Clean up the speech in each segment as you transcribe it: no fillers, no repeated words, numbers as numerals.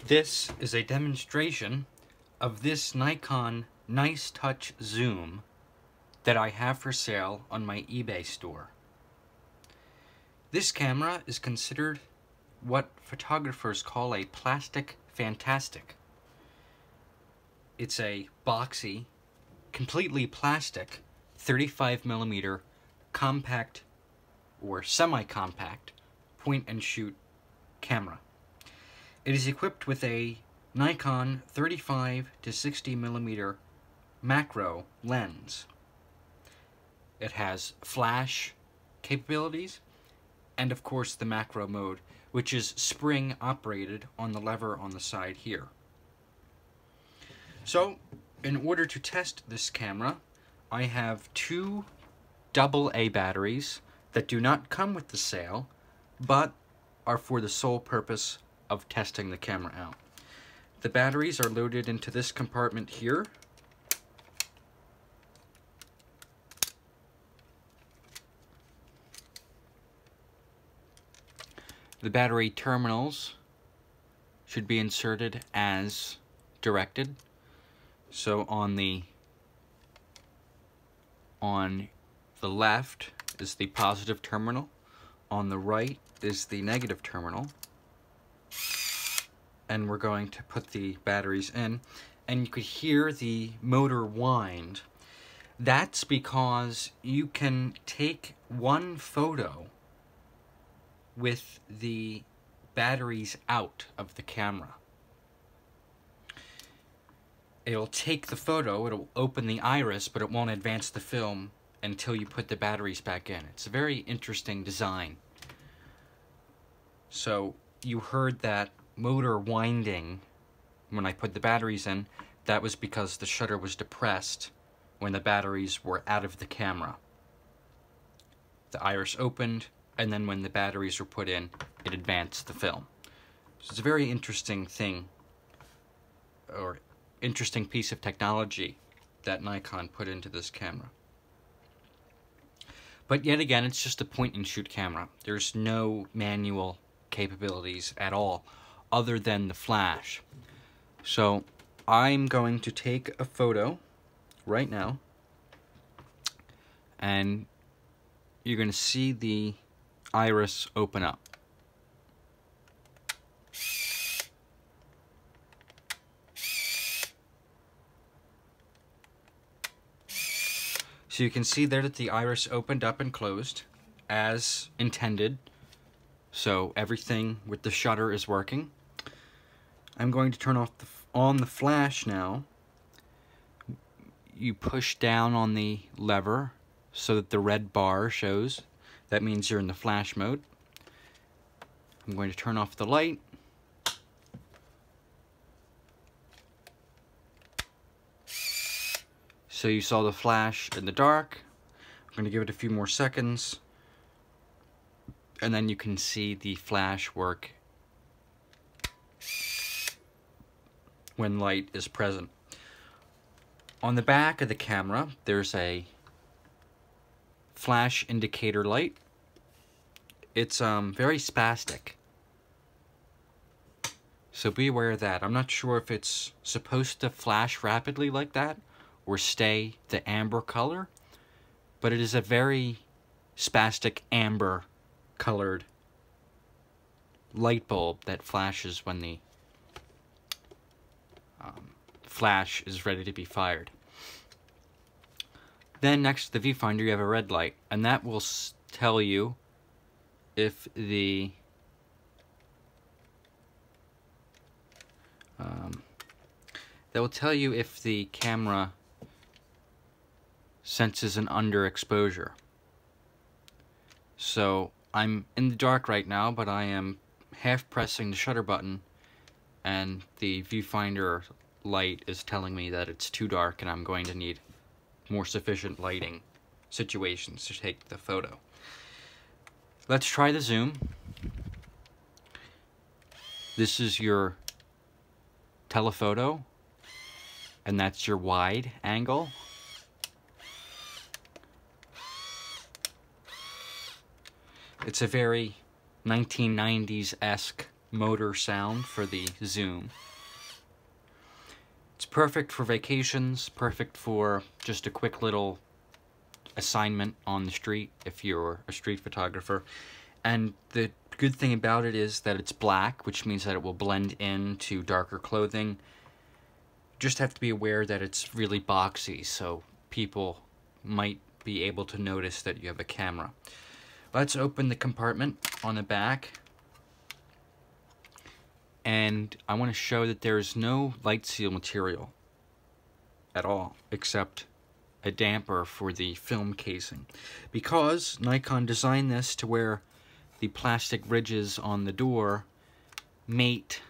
This is a demonstration of this Nikon Nice Touch Zoom that I have for sale on my eBay store. This camera is considered what photographers call a plastic fantastic. It's a boxy, completely plastic 35mm compact or semi-compact point-and-shoot camera. It is equipped with a Nikon 35 to 60mm macro lens. It has flash capabilities and of course the macro mode, which is spring operated on the lever on the side here. So in order to test this camera, I have two AA batteries that do not come with the sale, but are for the sole purpose of testing the camera out. The batteries are loaded into this compartment here. The battery terminals should be inserted as directed. So on the left is the positive terminal, on the right is the negative terminal, and we're going to put the batteries in, and you could hear the motor wind. That's because you can take one photo with the batteries out of the camera. It'll take the photo, it'll open the iris, but it won't advance the film until you put the batteries back in. It's a very interesting design. So you heard that motor winding when I put the batteries in. That was because the shutter was depressed when the batteries were out of the camera. The iris opened, and then when the batteries were put in, it advanced the film. So it's a very interesting thing, or interesting piece of technology that Nikon put into this camera. But yet again, it's just a point-and-shoot camera. There's no manual capabilities at all, other than the flash. So I'm going to take a photo right now, and you're going to see the iris open up. So you can see there that the iris opened up and closed as intended. So everything with the shutter is working. I'm going to turn off on the flash now. You push down on the lever so that the red bar shows. That means you're in the flash mode. I'm going to turn off the light. So you saw the flash in the dark. I'm going to give it a few more seconds, and then you can see the flash work when light is present. On the back of the camera, there's a flash indicator light. It's very spastic, so be aware of that. I'm not sure if it's supposed to flash rapidly like that or stay the amber color, but it is a very spastic amber colored light bulb that flashes when the flash is ready to be fired. Then next to the viewfinder you have a red light, and that will tell you if the camera senses an underexposure. So I'm in the dark right now, but I am half pressing the shutter button, and the viewfinder light is telling me that it's too dark and I'm going to need more sufficient lighting situations to take the photo. Let's try the zoom. This is your telephoto, and that's your wide angle. It's a very 1990s-esque motor sound for the zoom. It's perfect for vacations, perfect for just a quick little assignment on the street if you're a street photographer. And the good thing about it is that it's black, which means that it will blend into darker clothing. You just have to be aware that it's really boxy, so people might be able to notice that you have a camera. Let's open the compartment on the back. And I want to show that there is no light seal material at all, except a damper for the film casing. Because Nikon designed this to where the plastic ridges on the door mate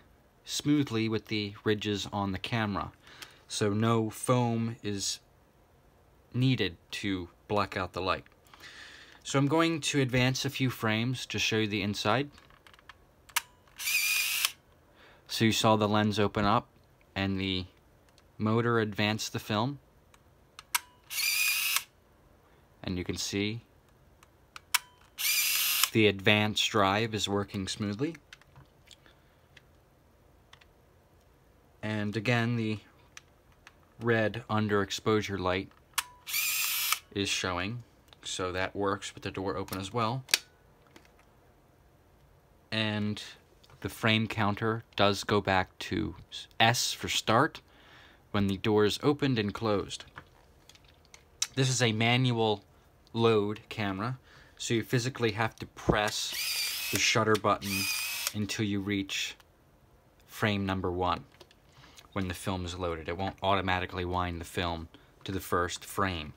smoothly with the ridges on the camera. So no foam is needed to block out the light. So I'm going to advance a few frames to show you the inside. So you saw the lens open up and the motor advanced the film. And you can see the advanced drive is working smoothly. And again, the red underexposure light is showing, so that works with the door open as well. And the frame counter does go back to S for start when the door is opened and closed. This is a manual load camera, so you physically have to press the shutter button until you reach frame number 1 when the film is loaded. It won't automatically wind the film to the first frame.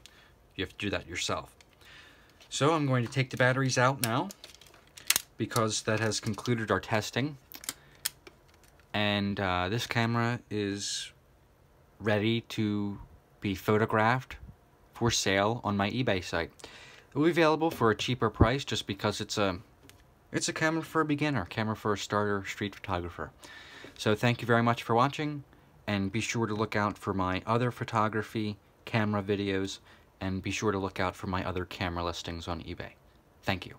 You have to do that yourself. So I'm going to take the batteries out now because that has concluded our testing. And this camera is ready to be photographed for sale on my eBay site. It will be available for a cheaper price just because it's a camera for a beginner, camera for a starter street photographer. So thank you very much for watching, and be sure to look out for my other photography camera videos, and be sure to look out for my other camera listings on eBay. Thank you.